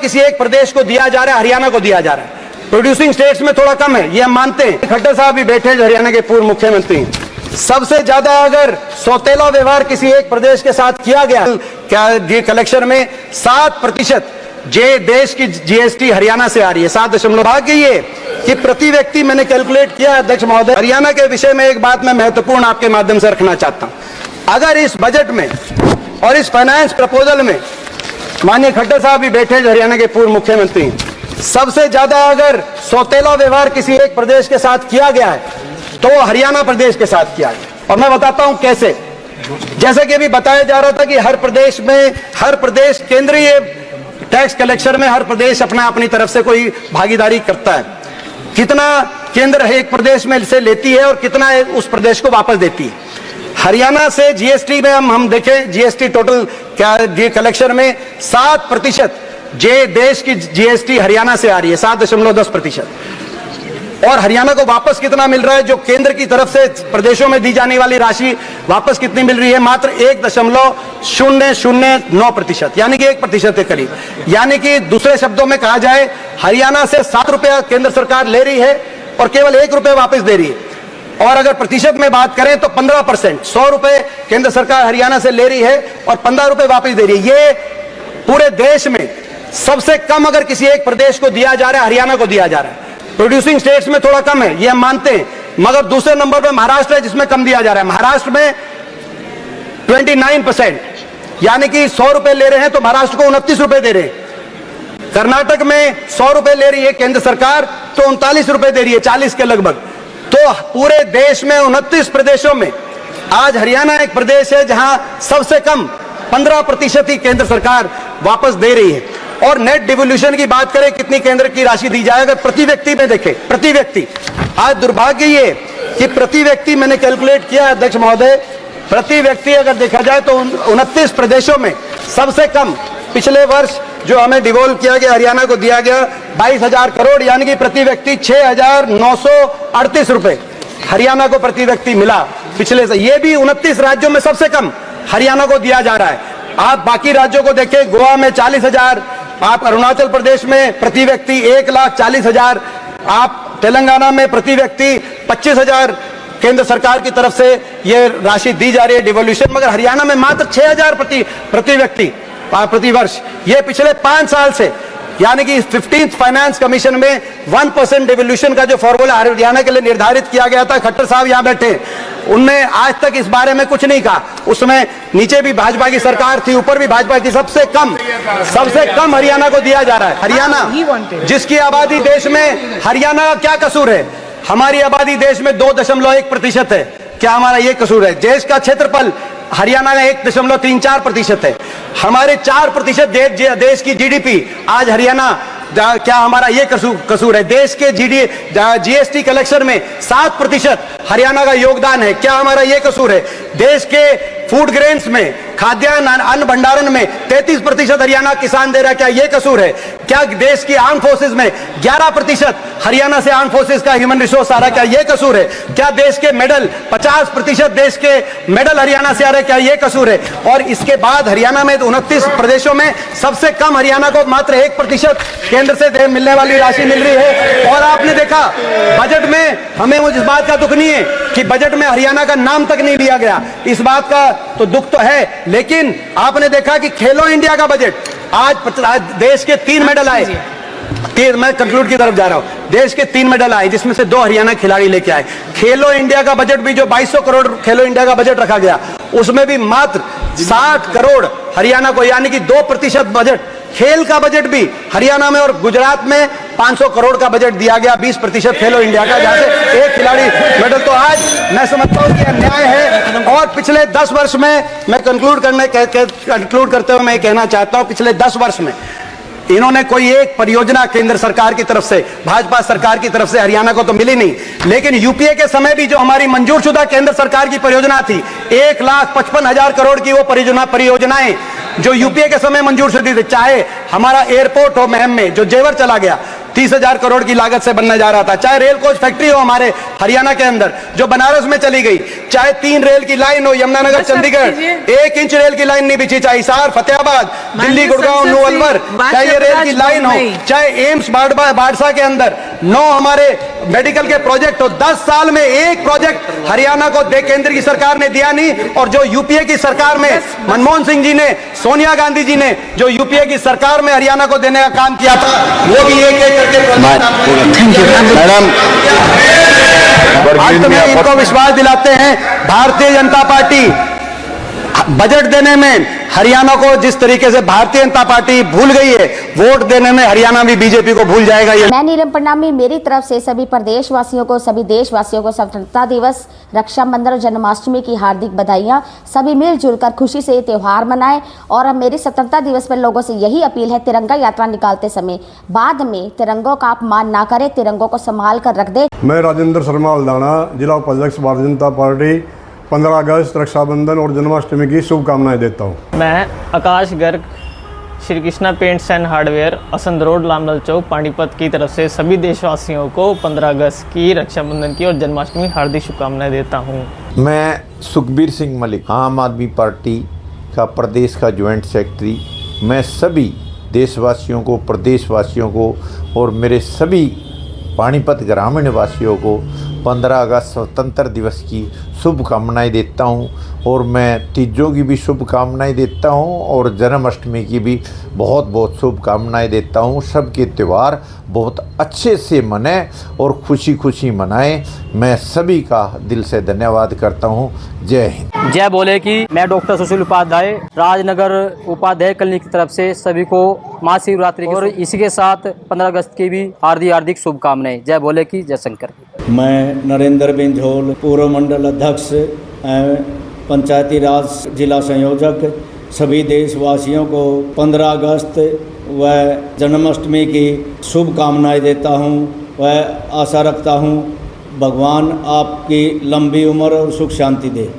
किसी एक प्रदेश को दिया जा रहा है, हरियाणा को दिया जा रहा है। प्रोड्यूसिंग स्टेट्स में थोड़ा कम है, ये हम मानते हैं। खट्टर साहब भी बैठे हैं, हरियाणा के पूर्व मुख्यमंत्री। सबसे ज्यादा अगर सौतेला व्यवहार किसी एक प्रदेश के साथ किया गया, क्या कलेक्शन में 7% जे देश की जीएसटी हरियाणा से आ रही है, 7.। भाग्य ये कि प्रति व्यक्ति मैंने कैलकुलेट किया अध्यक्ष महोदय, हरियाणा के विषय में एक बात मैं महत्वपूर्ण आपके माध्यम से रखना चाहता हूं। अगर इस बजट में और इस फाइनेंस प्रपोजल में, माननीय खट्टर साहब भी बैठे हैं, हरियाणा के पूर्व मुख्यमंत्री, सबसे ज्यादा अगर सौतेला व्यवहार किसी एक प्रदेश के साथ किया गया है तो हरियाणा प्रदेश के साथ किया गया। और मैं बताता हूं कैसे। जैसे कि अभी बताया जा रहा था कि हर प्रदेश केंद्रीय टैक्स कलेक्शन में हर प्रदेश अपनी तरफ से कोई भागीदारी करता है। कितना केंद्र एक प्रदेश में से लेती है और कितना उस प्रदेश को वापस देती है। हरियाणा से जीएसटी में हम देखें, जीएसटी टोटल कलेक्शन में 7% जे देश की जीएसटी हरियाणा से आ रही है, 7.10%। और हरियाणा को वापस कितना मिल रहा है? जो केंद्र की तरफ से प्रदेशों में दी जाने वाली राशि वापस कितनी मिल रही है? मात्र 1.009%, यानी कि 1% के करीब। यानी कि दूसरे शब्दों में कहा जाए, हरियाणा से 7 रुपया केंद्र सरकार ले रही है और केवल 1 रुपया वापस दे रही है। और अगर प्रतिशत में बात करें तो 15%, 100 रुपए केंद्र सरकार हरियाणा से ले रही है और 15 रुपए वापस दे रही है। ये पूरे देश में सबसे कम अगर किसी एक प्रदेश को दिया जा रहा है, हरियाणा को दिया जा रहा है। प्रोड्यूसिंग स्टेट्स में थोड़ा कम है, ये हम मानते हैं, मगर दूसरे नंबर पर महाराष्ट्र है जिसमें कम दिया जा रहा है। महाराष्ट्र में 29%, यानी कि 100 रुपए ले रहे हैं तो महाराष्ट्र को 29 रुपए दे रहे हैं। कर्नाटक में 100 रुपए ले रही है केंद्र सरकार तो 39 रुपए दे रही है, 40 के लगभग। तो पूरे देश में 29 प्रदेशों में आज हरियाणा एक प्रदेश है जहां सबसे कम 15% ही केंद्र सरकार वापस दे रही है। और नेट डिवोल्यूशन की बात करें, कितनी केंद्र की राशि दी जाए, अगर प्रति व्यक्ति में देखें, प्रति व्यक्ति, आज दुर्भाग्य ये कि प्रति व्यक्ति मैंने कैलकुलेट किया अध्यक्ष महोदय, प्रति व्यक्ति अगर देखा जाए तो 29 प्रदेशों में सबसे कम पिछले वर्ष जो हमें डिवोल्व किया गया, हरियाणा को दिया गया 22,000 करोड़, यानी कि प्रति व्यक्ति 6,938 रुपए हरियाणा को प्रति व्यक्ति मिला पिछले से। ये भी 29 राज्यों में सबसे कम हरियाणा को दिया जा रहा है। आप बाकी राज्यों को देखें, गोवा में 40,000, आप अरुणाचल प्रदेश में प्रति व्यक्ति 1,40,000, आप तेलंगाना में प्रति व्यक्ति 25,000 केंद्र सरकार की तरफ से ये राशि दी जा रही है डिवोल्यूशन, मगर हरियाणा में मात्र 6,000 प्रति व्यक्ति प्रति वर्ष। ये पिछले 5 साल से, यानी कि 15th फाइनेंस कमीशन में 1% डिवोल्यूशन का जो फॉर्मूला हरियाणा के लिए निर्धारित किया गया था, खट्टर साहब यहाँ बैठे, उनने आज तक इस बारे में कुछ नहीं कहा। उसमें नीचे भी भाजपा की सरकार थी, ऊपर भी भाजपा की, सबसे कम हरियाणा को दिया जा रहा है। हरियाणा जिसकी आबादी देश में, हरियाणा का क्या कसूर है? हमारी आबादी देश में 2.1% है, क्या हमारा ये कसूर है? देश का क्षेत्रफल हरियाणा का 1.34% है। हमारे 4% देश की जीडीपी आज हरियाणा, क्या हमारा ये कसूर है? देश के जीएसटी कलेक्शन में 7% हरियाणा का योगदान है, क्या हमारा ये कसूर है? देश के फूड ग्रेन्स में, खाद्यान्न अन्न भंडारण में 33% हरियाणा किसान दे रहा है, क्या ये कसूर है? क्या देश की आर्म फोर्सेज में 11% हरियाणा से आर्म फोर्सेज का ह्यूमन रिसोर्स आ रहा है, क्या ये कसूर है? क्या देश के मेडल 50% देश के मेडल हरियाणा से आ रहे हैं, क्या ये कसूर है? और इसके बाद हरियाणा में 29 प्रदेशों में सबसे कम हरियाणा को मात्र 1% केंद्र से मिलने वाली राशि मिल रही है। और आपने देखा बजट में, हमें इस बात का दुख नहीं है कि बजट में हरियाणा का नाम तक नहीं लिया गया, इस बात का तो दुख तो है। लेकिन आपने देखा कि खेलो इंडिया का बजट, आज देश के 3 मेडल आए, मैं कंक्लूड की तरफ जा रहा हूं, देश के 3 मेडल आए जिसमें से 2 हरियाणा खिलाड़ी लेके आए। खेलो इंडिया का बजट भी जो 2200 करोड़ खेलो इंडिया का बजट रखा गया, उसमें भी मात्र 60 करोड़ हरियाणा को, यानी कि 2% बजट खेल का बजट भी हरियाणा में। और गुजरात में 500 करोड़ का बजट दिया गया, 20% खेलो इंडिया का, जहां से 1 खिलाड़ी मेडल। तो आज मैं समझता हूं कि अन्याय है। और पिछले 10 वर्ष में मैं कंक्लूड करते हुए मैं कहना चाहता हूं, पिछले 10 वर्ष में इन्होंने कोई एक परियोजना केंद्र सरकार की तरफ से, भाजपा सरकार की तरफ से हरियाणा को तो मिली नहीं। लेकिन यूपीए के समय भी जो हमारी मंजूर शुदा केंद्र सरकार की परियोजना थी, 1,55,000 करोड़ की वो परियोजनाएं जो यूपीए के समय मंजूर शुदा थी, चाहे हमारा एयरपोर्ट हो महम में जो जेवर चला गया, 30,000 करोड़ की लागत से बनने जा रहा था। चाहे रेल कोच फैक्ट्री हो हमारे हरियाणा के अंदर जो बनारस में चली गई, चाहे 3 रेल की लाइन हो यमुनानगर चंडीगढ़, 1 इंच रेल की लाइन नहीं बिछी, चाहे हिसार फतेहाबाद दिल्ली गुड़गांव न्यू अलवर, चाहे ये रेल की लाइन हो, चाहे एम्स बाड़सा के अंदर 9 हमारे मेडिकल के प्रोजेक्ट हो। 10 साल में एक प्रोजेक्ट हरियाणा को केंद्र की सरकार ने दिया नहीं। और जो यूपीए की सरकार में मनमोहन सिंह जी ने, सोनिया गांधी जी ने जो यूपीए की सरकार में हरियाणा को देने का काम किया था, वो भी एक एक करके मैडम आज तो इनको विश्वास दिलाते हैं। भारतीय जनता पार्टी बजट देने में हरियाणा को जिस तरीके से भारतीय जनता पार्टी भूल गई है, वोट देने में हरियाणा भी बीजेपी को भूल जाएगा। ये मैं नीलम प्रणामी मेरी तरफ से सभी प्रदेशवासियों को, सभी देशवासियों को स्वतंत्रता दिवस, रक्षाबंधन और जन्माष्टमी की हार्दिक बधाइयां। सभी मिलजुल कर खुशी से ये त्यौहार मनाएं। और मेरी स्वतंत्रता दिवस पर लोगों से यही अपील है, तिरंगा यात्रा निकालते समय बाद में तिरंगों का अपमान ना करें, तिरंगों को संभाल कर रख दे। मैं राजेंद्र शर्मा हल्दाना, जिला उपाध्यक्ष भारतीय जनता पार्टी, 15 अगस्त रक्षाबंधन और जन्माष्टमी की शुभकामनाएं देता हूं। मैं Akash Garg, Shri Krishna paints and hardware, Assandh road, Lamlal Chowk, Panipat की तरफ से सभी देशवासियों को 15 अगस्त की, रक्षाबंधन की और जन्माष्टमी हार्दिक शुभकामनाएं देता हूं। मैं सुखबीर सिंह मलिक, आम आदमी पार्टी का प्रदेश का ज्वाइंट सेक्रेटरी, मैं सभी देशवासियों को, प्रदेशवासियों को और मेरे सभी पानीपत ग्रामीण वासियों को 15 अगस्त स्वतंत्र दिवस की शुभकामनाएं देता हूं। और मैं तीजों की भी शुभकामनाएं देता हूं और जन्माष्टमी की भी बहुत बहुत शुभकामनाएं देता हूं। सबके त्यौहार बहुत अच्छे से मनाएं और खुशी खुशी मनाएं। मैं सभी का दिल से धन्यवाद करता हूं। जय हिंद। जय बोले कि मैं डॉक्टर सुशील उपाध्याय, राजनगर उपाध्याय कॉलोनी की तरफ से सभी को महाशिवरात्रि और इसी के साथ 15 अगस्त की भी हार्दिक शुभकामनाएं। जय बोले कि जय शंकर। मैं नरेंद्र बिंझोल, पूर्व मंडल अध्यक्ष, पंचायती राज जिला संयोजक, सभी देशवासियों को 15 अगस्त व जन्माष्टमी की शुभकामनाएं देता हूं। वह आशा रखता हूं भगवान आपकी लंबी उम्र और सुख शांति दे।